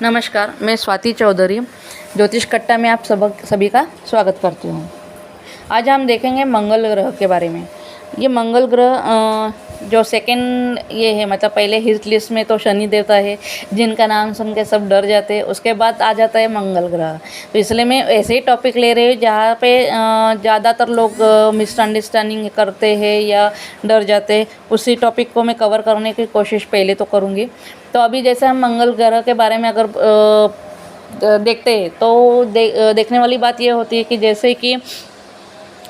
नमस्कार, मैं स्वाति चौधरी ज्योतिष कट्टा में आप सभी का स्वागत करती हूँ। आज हम देखेंगे मंगल ग्रह के बारे में। ये मंगल ग्रह जो सेकंड ये है, मतलब पहले हिट लिस्ट में तो शनि देवता है जिनका नाम सुन के सब डर जाते हैं। उसके बाद आ जाता है मंगल ग्रह। तो इसलिए मैं ऐसे ही टॉपिक ले रही हूँ जहाँ पे ज़्यादातर लोग मिसअंडरस्टैंडिंग करते हैं या डर जाते हैं। उसी टॉपिक को मैं कवर करने की कोशिश पहले तो करूँगी। तो अभी जैसे हम मंगल ग्रह के बारे में अगर देखते हैं तो देखने वाली बात ये होती है कि जैसे कि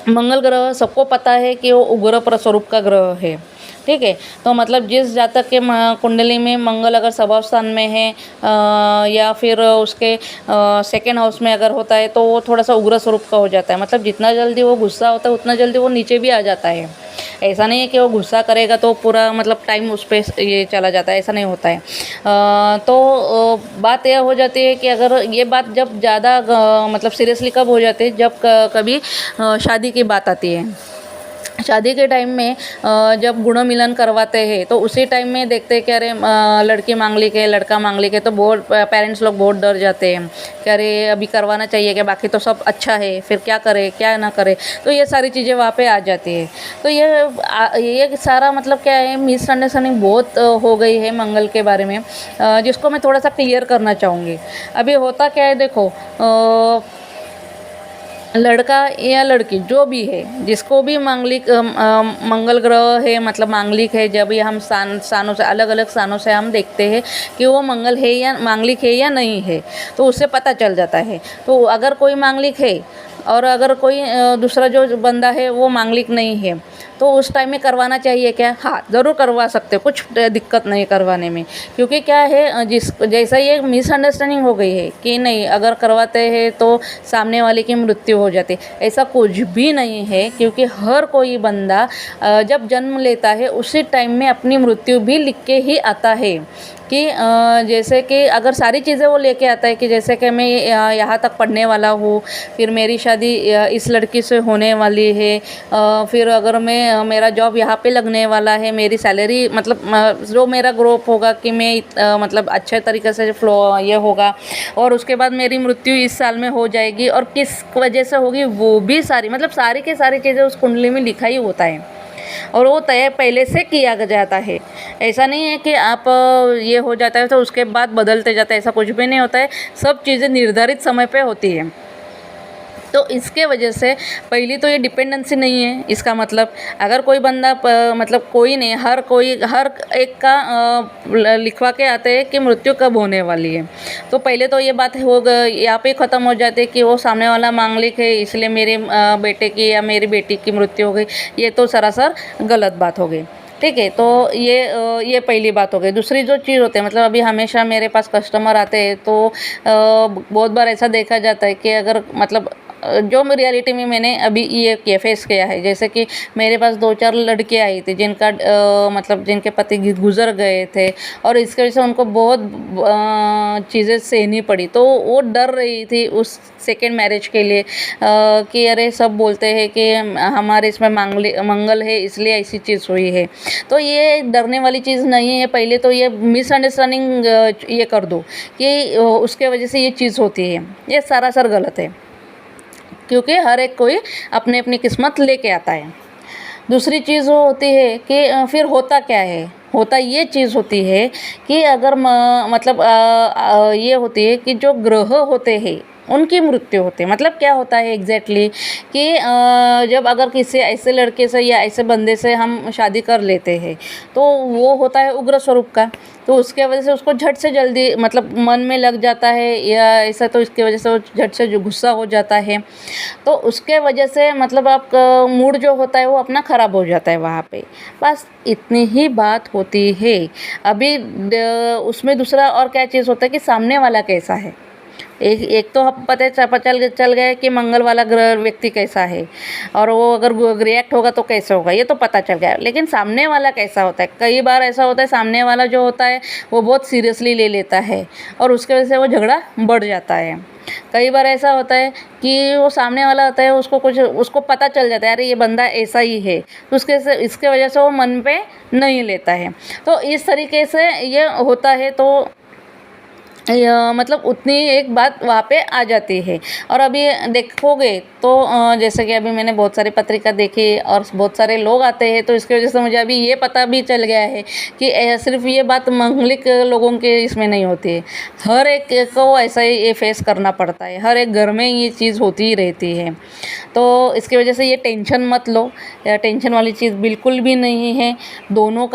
मंगल ग्रह सबको पता है कि वो उग्र स्वरूप का ग्रह है, ठीक है। तो मतलब जिस जातक के कुंडली में मंगल अगर स्वभाव स्थान में है या फिर उसके सेकेंड हाउस में अगर होता है तो वो थोड़ा सा उग्र स्वरूप का हो जाता है। मतलब जितना जल्दी वो गुस्सा होता है उतना जल्दी वो नीचे भी आ जाता है। ऐसा नहीं है कि वो गुस्सा करेगा तो पूरा मतलब टाइम उस पर ये चला जाता है, ऐसा नहीं होता है। बात यह हो जाती है कि अगर ये बात जब ज़्यादा मतलब सीरियसली कब हो जाती है, जब कभी शादी की बात आती है। शादी के टाइम में जब गुण मिलन करवाते हैं तो उसी टाइम में देखते हैं कि अरे लड़की मांगलिक है, लड़का मांगलिक है, तो बहुत पेरेंट्स लोग बहुत डर जाते हैं कि अरे अभी करवाना चाहिए क्या, बाकी तो सब अच्छा है, फिर क्या करे क्या ना करे। तो ये सारी चीज़ें वहाँ पे आ जाती है। तो ये सारा मतलब क्या है, मिसअंडरस्टैंडिंग बहुत हो गई है मंगल के बारे में, जिसको मैं थोड़ा सा क्लियर करना चाहूँगी। अभी होता क्या है, देखो लड़का या लड़की जो भी है, जिसको भी मांगलिक मंगल ग्रह है, मतलब मांगलिक है, जब भी हम स्थानों से अलग अलग स्थानों से हम देखते हैं कि वो मंगल है या मांगलिक है या नहीं है, तो उससे पता चल जाता है। तो अगर कोई मांगलिक है और अगर कोई दूसरा जो बंदा है वो मांगलिक नहीं है तो उस टाइम में करवाना चाहिए क्या? हाँ, ज़रूर करवा सकते हो, कुछ दिक्कत नहीं करवाने में। क्योंकि क्या है, जैसा ये मिसअंडरस्टैंडिंग हो गई है कि नहीं अगर करवाते हैं तो सामने वाले की मृत्यु हो जाती है। ऐसा कुछ भी नहीं है, क्योंकि हर कोई बंदा जब जन्म लेता है उसी टाइम में अपनी मृत्यु भी लिख के ही आता है। कि जैसे कि अगर सारी चीज़ें वो लेके आता है कि जैसे कि मैं यहाँ तक पढ़ने वाला हूँ, फिर मेरी शादी इस लड़की से होने वाली है, फिर अगर मेरा जॉब यहाँ पे लगने वाला है, मेरी सैलरी मतलब जो मेरा ग्रोथ होगा कि मैं मतलब अच्छे तरीके से फ्लो ये होगा, और उसके बाद मेरी मृत्यु इस साल में हो जाएगी और किस वजह से होगी वो भी सारी मतलब सारी की सारी चीज़ें उस कुंडली में लिखा ही होता है और वो तय पहले से किया जाता है। ऐसा नहीं है कि आप ये हो जाता है तो उसके बाद बदलते जाता है, ऐसा कुछ भी नहीं होता है। सब चीज़ें निर्धारित समय पे होती है। तो इसके वजह से पहली तो ये डिपेंडेंसी नहीं है। इसका मतलब अगर कोई बंदा मतलब कोई नहीं, हर एक का लिखवा के आते हैं कि मृत्यु कब होने वाली है। तो पहले तो ये बात हो गई, यहाँ पे ख़त्म हो जाती है कि वो सामने वाला मांगलिक है इसलिए मेरे बेटे की या मेरी बेटी की मृत्यु हो गई। ये तो सरासर गलत बात हो गई, ठीक है। तो ये पहली बात हो गई। दूसरी जो चीज़ होती है, मतलब अभी हमेशा मेरे पास कस्टमर आते हैं तो बहुत बार ऐसा देखा जाता है कि अगर मतलब जो रियलिटी में मैंने अभी ये फेस किया है, जैसे कि मेरे पास 2-4 लड़कियाँ आई थी जिनका मतलब जिनके पति गुजर गए थे और इसकी वजह से उनको बहुत चीज़ें सहनी पड़ी। तो वो डर रही थी उस सेकेंड मैरिज के लिए कि अरे सब बोलते हैं कि हमारे इसमें मंगल है इसलिए ऐसी चीज़ हुई है। तो ये डरने वाली चीज़ नहीं है। पहले तो ये मिसअंडरस्टैंडिंग ये कर दो कि उसके वजह से ये चीज़ होती है, ये सरासर गलत है। क्योंकि हर एक कोई अपनी अपनी किस्मत लेके आता है। दूसरी चीज़ वो होती है कि फिर होता क्या है, होता ये चीज़ होती है कि अगर मतलब ये होती है कि जो ग्रह होते हैं उनकी मृत्यु होती है। मतलब क्या होता है एग्जैक्टली कि जब अगर किसी ऐसे लड़के से या ऐसे बंदे से हम शादी कर लेते हैं तो वो होता है उग्र स्वरूप का, तो उसके वजह से उसको झट से जल्दी मतलब मन में लग जाता है या ऐसा, तो इसके वजह से वो झट से जो गुस्सा हो जाता है। तो उसके वजह से मतलब आपका मूड जो होता है वो अपना ख़राब हो जाता है वहाँ पे। बस इतनी ही बात होती है। अभी उसमें दूसरा और क्या चीज़ होता है कि सामने वाला कैसा है। एक तो हम चल गया कि मंगल वाला ग्रह व्यक्ति कैसा है और वो अगर रिएक्ट होगा तो कैसे होगा, ये तो पता चल गया। लेकिन सामने वाला कैसा होता है, कई बार ऐसा होता है सामने वाला जो होता है वो बहुत सीरियसली ले लेता है और उसके वजह से वो झगड़ा बढ़ जाता है। कई बार ऐसा होता है कि वो सामने वाला होता है उसको पता चल जाता है अरे ये बंदा ऐसा ही है, तो इसके वजह से वो मन पे नहीं लेता है। तो इस तरीके से ये होता है। तो मतलब उतनी एक बात वहाँ पे आ जाती है। और अभी देखोगे तो जैसे कि अभी मैंने बहुत सारी पत्रिका देखी और बहुत सारे लोग आते हैं, तो इसकी वजह से मुझे अभी ये पता भी चल गया है कि सिर्फ ये बात मंगलिक लोगों के इसमें नहीं होती है, हर एक को ऐसा ही ये फेस करना पड़ता है, हर एक घर में ये चीज़ होती ही रहती है। तो इसकी वजह से ये टेंशन मत लो, टेंशन वाली चीज़ बिल्कुल भी नहीं है। दोनों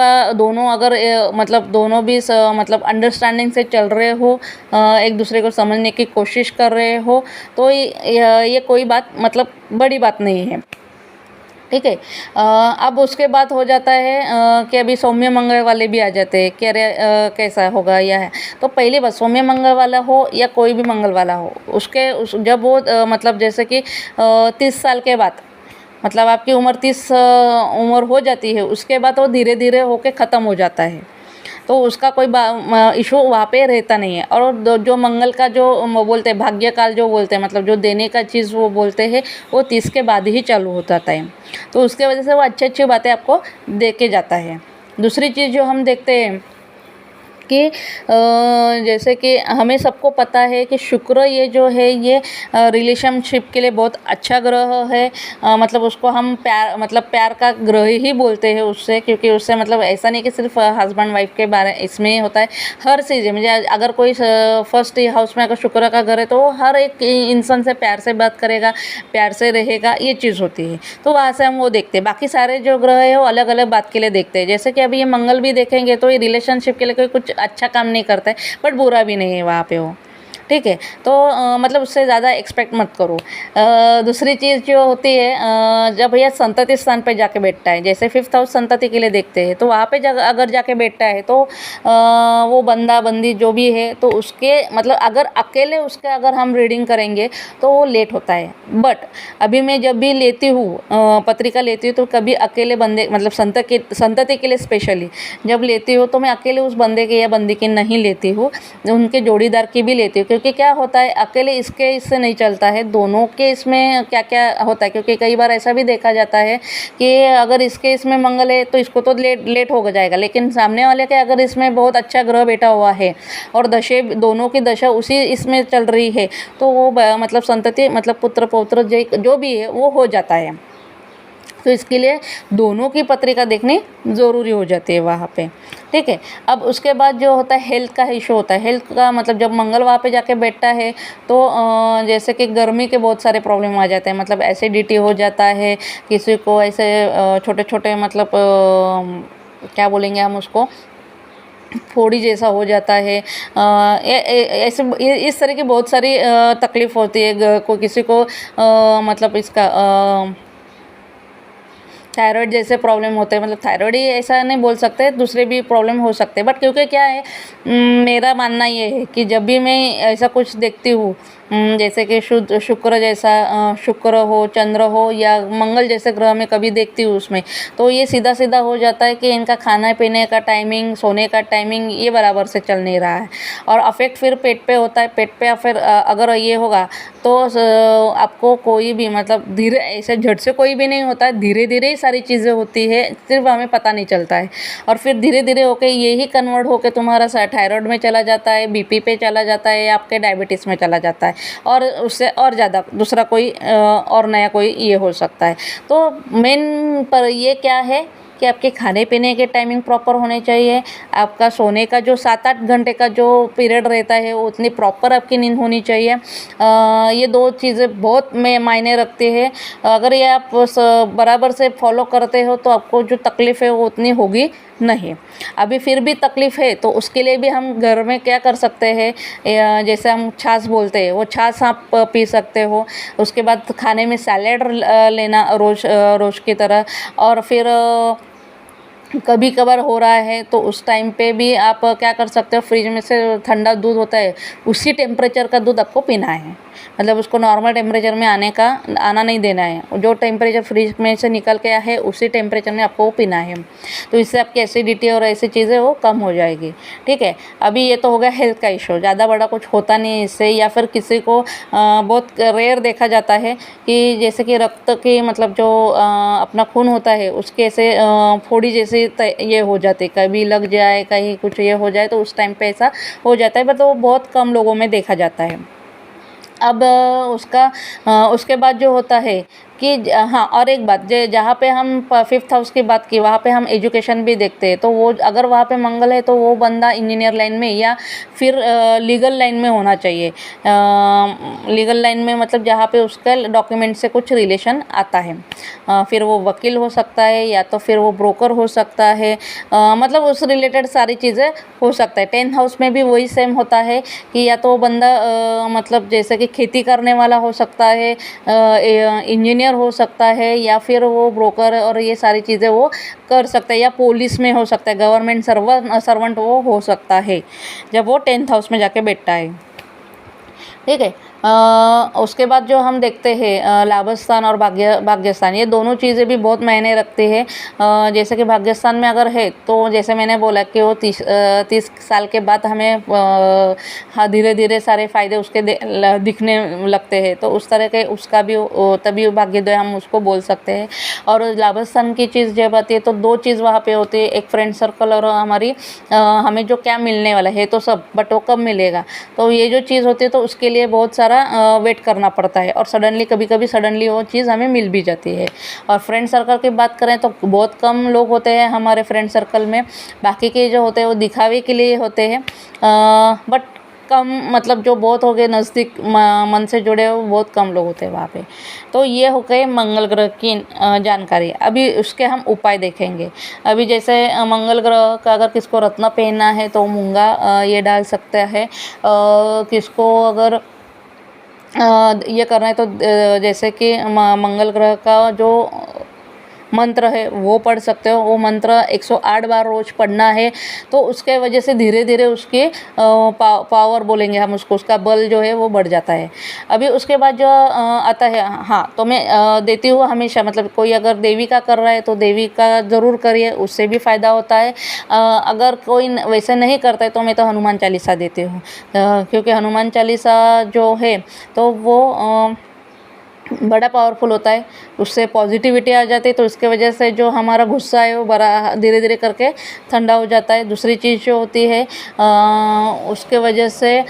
अगर मतलब दोनों भी मतलब अंडरस्टैंडिंग से चल रहे हो, एक दूसरे को समझने की कोशिश कर रहे हो, तो ये कोई बात मतलब बड़ी बात नहीं है, ठीक है। अब उसके बाद हो जाता है कि अभी सौम्य मंगल वाले भी आ जाते हैं कि अरे कैसा होगा या है। तो पहली बात, सौम्य मंगल वाला हो या कोई भी मंगल वाला हो, जब वो मतलब जैसे कि 30 साल के बाद, मतलब आपकी उम्र 30 उम्र हो जाती है, उसके बाद वो धीरे धीरे होके ख़त्म हो जाता है। तो उसका कोई इशू वहाँ पे रहता नहीं है। और जो मंगल का जो बोलते हैं भाग्य काल जो बोलते हैं, मतलब जो देने का चीज़ वो बोलते हैं, वो 30 के बाद ही चालू होता है। तो उसके वजह से वो अच्छी अच्छी बातें आपको दे के जाता है। दूसरी चीज़ जो हम देखते हैं कि जैसे कि हमें सबको पता है कि शुक्र ये जो है ये रिलेशनशिप के लिए बहुत अच्छा ग्रह है। मतलब उसको हम प्यार का ग्रह ही बोलते हैं उससे, क्योंकि उससे मतलब ऐसा नहीं कि सिर्फ हस्बैंड वाइफ के बारे इसमें ही होता है, हर चीज़ मुझे अगर कोई फर्स्ट हाउस में अगर शुक्र का घर है तो वो हर एक इंसान से प्यार से बात करेगा, प्यार से रहेगा, ये चीज़ होती है। तो वहाँ से हम वो देखते हैं। बाकी सारे जो ग्रह है वो अलग अलग बात के लिए देखते हैं। जैसे कि अभी ये मंगल भी देखेंगे तो ये रिलेशनशिप के लिए कोई कुछ अच्छा काम नहीं करता है, बट बुरा भी नहीं है वहाँ पे वो, ठीक है। तो मतलब उससे ज़्यादा एक्सपेक्ट मत करो। दूसरी चीज़ जो होती है, जब यह संतति स्थान पे जाके बैठता है, जैसे 5th हाउस संतति के लिए देखते हैं, तो वहाँ पे अगर जाके बैठता है तो वो बंदा बंदी जो भी है, तो उसके मतलब अगर अकेले उसके अगर हम रीडिंग करेंगे तो वो लेट होता है। बट अभी मैं जब भी लेती हूँ पत्रिका लेती हूँ, तो कभी अकेले बंदे मतलब संतति के लिए स्पेशली जब लेती हूँ, तो मैं अकेले उस बंदे के या बंदी की नहीं लेती हूँ, उनके जोड़ीदार की भी लेती हूँ। क्योंकि क्या होता है, अकेले इससे नहीं चलता है, दोनों के इसमें क्या क्या होता है। क्योंकि कई बार ऐसा भी देखा जाता है कि अगर इसके इसमें मंगल है तो इसको तो लेट हो जाएगा, लेकिन सामने वाले के अगर इसमें बहुत अच्छा ग्रह बैठा हुआ है और दोनों की दशा उसी इसमें चल रही है, तो वो मतलब संतति मतलब पुत्र पौत्र जो भी है वो हो जाता है। तो इसके लिए दोनों की पत्रिका देखनी ज़रूरी हो जाती है वहाँ पे, ठीक है। अब उसके बाद जो होता है हेल्थ का इशू होता है। हेल्थ का मतलब जब मंगल वहाँ पे जाके बैठता है तो जैसे कि गर्मी के बहुत सारे प्रॉब्लम आ जाते हैं, मतलब एसिडिटी हो जाता है, किसी को ऐसे छोटे छोटे मतलब क्या बोलेंगे हम उसको, फोड़ी जैसा हो जाता है। ऐसे इस तरह की बहुत सारी तकलीफ़ होती है। कोई किसी को मतलब इसका थायराइड जैसे प्रॉब्लम होते हैं, मतलब थायराइड ही ऐसा नहीं बोल सकते, दूसरे भी प्रॉब्लम हो सकते हैं। बट क्योंकि क्या है, मेरा मानना ये है कि जब भी मैं ऐसा कुछ देखती हूँ, जैसे कि शुक्र जैसा शुक्र हो, चंद्र हो या मंगल जैसे ग्रह में कभी देखती हूँ उसमें, तो ये सीधा सीधा हो जाता है कि इनका खाना पीने का टाइमिंग, सोने का टाइमिंग ये बराबर से चल नहीं रहा है। और अफेक्ट फिर पेट पे होता है। पेट पे फिर अगर ये होगा तो आपको कोई भी मतलब धीरे ऐसे झट से कोई भी नहीं होता है, धीरे धीरे ही सारी चीज़ें होती है, सिर्फ हमें पता नहीं चलता है। और फिर धीरे धीरे होके यही कन्वर्ट होके तुम्हारा थायराइड में चला जाता है, बीपी पे चला जाता है, आपके डायबिटीज़ में चला जाता है, और उससे और ज़्यादा दूसरा कोई और नया कोई ये हो सकता है। तो मेन पर ये क्या है कि आपके खाने पीने के टाइमिंग प्रॉपर होने चाहिए, आपका सोने का जो 7-8 घंटे का जो पीरियड रहता है वो उतनी प्रॉपर आपकी नींद होनी चाहिए। ये दो चीज़ें बहुत मायने रखती है। अगर ये आप बराबर से फॉलो करते हो तो आपको जो तकलीफ़ है वो उतनी होगी नहीं। अभी फिर भी तकलीफ़ है तो उसके लिए भी हम घर में क्या कर सकते हैं, जैसे हम छाछ बोलते हैं, वो छाछ आप पी सकते हो। उसके बाद खाने में सैलेड लेना रोज़ की तरह। और फिर कभी कभार हो रहा है तो उस टाइम पे भी आप क्या कर सकते हो, फ्रिज में से ठंडा दूध होता है उसी टेम्परेचर का दूध आपको पीना है। मतलब उसको नॉर्मल टेम्परेचर में आना नहीं देना है। जो टेम्परेचर फ्रिज में से निकल के है उसी टेम्परेचर में आपको वो पीना है। तो इससे आपकी एसिडिटी और ऐसी चीज़ें वो कम हो जाएगी, ठीक है। अभी ये तो हो गया हेल्थ का इशू, ज़्यादा बड़ा कुछ होता नहीं इससे। या फिर किसी को बहुत रेयर देखा जाता है कि जैसे कि रक्त की मतलब जो अपना खून होता है उसके ऐसे फोड़ी जैसी ये हो जाती, कभी लग जाए, कहीं कुछ ये हो जाए तो उस टाइम पे ऐसा हो जाता है, बट वो बहुत कम लोगों में देखा जाता है। अब उसके बाद जो होता है कि हाँ, और एक बात, जहाँ पे हम 5th हाउस की बात की, वहाँ पे हम एजुकेशन भी देखते हैं। तो वो अगर वहाँ पे मंगल है तो वो बंदा इंजीनियर लाइन में या फिर लीगल लाइन में होना चाहिए। लीगल लाइन में मतलब जहाँ पे उसका डॉक्यूमेंट से कुछ रिलेशन आता है। फिर वो वकील हो सकता है या तो फिर वो ब्रोकर हो सकता है, मतलब उस रिलेटेड सारी चीज़ें हो सकता है। 10th हाउस में भी वही सेम होता है कि या तो वो बंदा मतलब जैसे कि खेती करने वाला हो सकता है, इंजीनियर हो सकता है, या फिर वो ब्रोकर और ये सारी चीज़ें वो कर सकता है, या पुलिस में हो सकता है, गवर्नमेंट सर्वेंट वो हो सकता है जब वो 10th हाउस में जाके बैठता है। ठीक है। उसके बाद जो हम देखते हैं लाभस्थान और भाग्यस्थान, ये दोनों चीज़ें भी बहुत मायने रखती है। जैसे कि भाग्यस्थान में अगर है तो जैसे मैंने बोला कि वो 30 साल के बाद हमें हाँ धीरे धीरे सारे फ़ायदे उसके दिखने लगते हैं, तो उस तरह के उसका भी तभी भाग्योदय हम उसको बोल सकते हैं। और लाभस्थान की चीज़ जब आती है तो दो चीज़ वहाँ पे होती है, एक फ्रेंड सर्कल और हमारी हमें जो क्या मिलने वाला है तो सब, बट वो कब मिलेगा, तो ये जो चीज़ होती है तो उसके लिए बहुत सारा वेट करना पड़ता है, और सडनली कभी कभी सडनली वो चीज़ हमें मिल भी जाती है। और फ्रेंड सर्कल की बात करें तो बहुत कम लोग होते हैं हमारे फ्रेंड सर्कल में, बाकी के जो होते हैं वो दिखावे के लिए होते हैं, बट कम, मतलब जो बहुत हो गए नज़दीक मन से जुड़े हो बहुत कम लोग होते हैं वहाँ पे। तो ये हो गए मंगल ग्रह की जानकारी। अभी उसके हम उपाय देखेंगे। अभी जैसे मंगल ग्रह का अगर किसको रत्न पहनना है तो मूंगा ये डाल सकता है। किसको अगर ये करना है तो जैसे कि मंगल ग्रह का जो मंत्र है वो पढ़ सकते हो। वो मंत्र 108 बार रोज पढ़ना है, तो उसके वजह से धीरे धीरे उसकी पावर बोलेंगे हम उसको, उसका बल जो है वो बढ़ जाता है। अभी उसके बाद जो आता है, हाँ तो मैं देती हूँ हमेशा, मतलब कोई अगर देवी का कर रहा है तो देवी का ज़रूर करिए, उससे भी फ़ायदा होता है। अगर कोई वैसे नहीं करता है तो मैं तो हनुमान चालीसा देती हूँ, क्योंकि हनुमान चालीसा जो है तो वो बड़ा पावरफुल होता है, उससे पॉजिटिविटी आ जाती है, तो इसके वजह से जो हमारा गुस्सा है वो बड़ा धीरे धीरे करके ठंडा हो जाता है। दूसरी चीज़ जो होती है उसके वजह से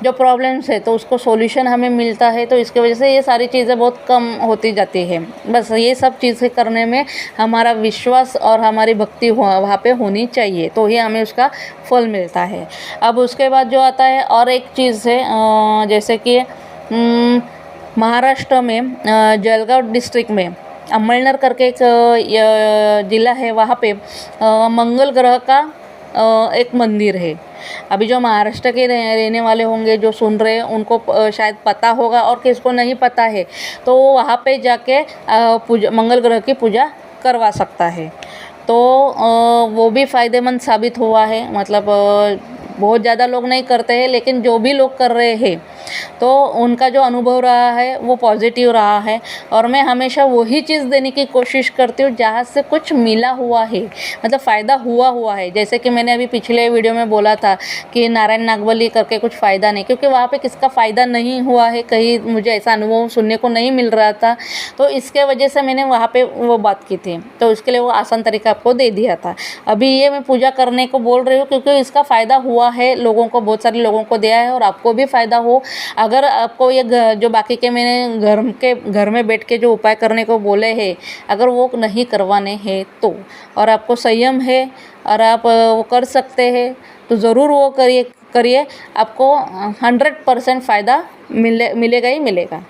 जो प्रॉब्लम्स है तो उसको सॉल्यूशन हमें मिलता है, तो इसके वजह से ये सारी चीज़ें बहुत कम होती जाती है। बस ये सब चीज़ें करने में हमारा विश्वास और हमारी भक्ति वहाँ पे होनी चाहिए, तो ही हमें उसका फल मिलता है। अब उसके बाद जो आता है और एक चीज़ है, जैसे कि महाराष्ट्र में जलगांव डिस्ट्रिक्ट में अमळनेर करके एक ज़िला है, वहाँ पे मंगल ग्रह का एक मंदिर है। अभी जो महाराष्ट्र के रहने वाले होंगे जो सुन रहे हैं उनको शायद पता होगा, और किसको नहीं पता है तो वहाँ पे जाके पूजा, मंगल ग्रह की पूजा करवा सकता है। तो वो भी फ़ायदेमंद साबित हुआ है। मतलब बहुत ज़्यादा लोग नहीं करते हैं, लेकिन जो भी लोग कर रहे हैं तो उनका जो अनुभव रहा है वो पॉजिटिव रहा है। और मैं हमेशा वही चीज़ देने की कोशिश करती हूँ जहाँ से कुछ मिला हुआ है, मतलब फ़ायदा हुआ है। जैसे कि मैंने अभी पिछले वीडियो में बोला था कि नारायण नागबली करके कुछ फ़ायदा नहीं, क्योंकि वहाँ पे किसका फ़ायदा नहीं हुआ है, कहीं मुझे ऐसा अनुभव सुनने को नहीं मिल रहा था, तो इसके वजह से मैंने वहाँ पे वो बात की थी। तो इसके लिए वो आसान तरीका आपको दे दिया था। अभी ये मैं पूजा करने को बोल रही हूँ क्योंकि इसका फ़ायदा हुआ है लोगों को, बहुत सारे लोगों को दिया है, और आपको भी फ़ायदा हो। अगर आपको ये जो बाकी के मैंने घर में बैठ के जो उपाय करने को बोले हैं, अगर वो नहीं करवाने हैं तो, और आपको संयम है और आप वो कर सकते हैं तो ज़रूर वो करिए। आपको 100% फ़ायदा मिलेगा ही मिलेगा।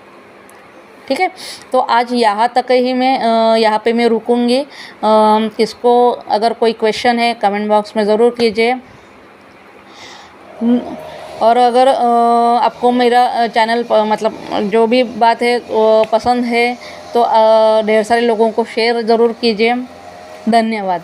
ठीक है, तो आज यहाँ तक ही मैं यहाँ पे मैं रुकूंगी। किसको अगर कोई क्वेश्चन है कमेंट बॉक्स में ज़रूर कीजिए। और अगर आपको मेरा चैनल मतलब जो भी बात है पसंद है तो ढेर सारे लोगों को शेयर ज़रूर कीजिए। धन्यवाद।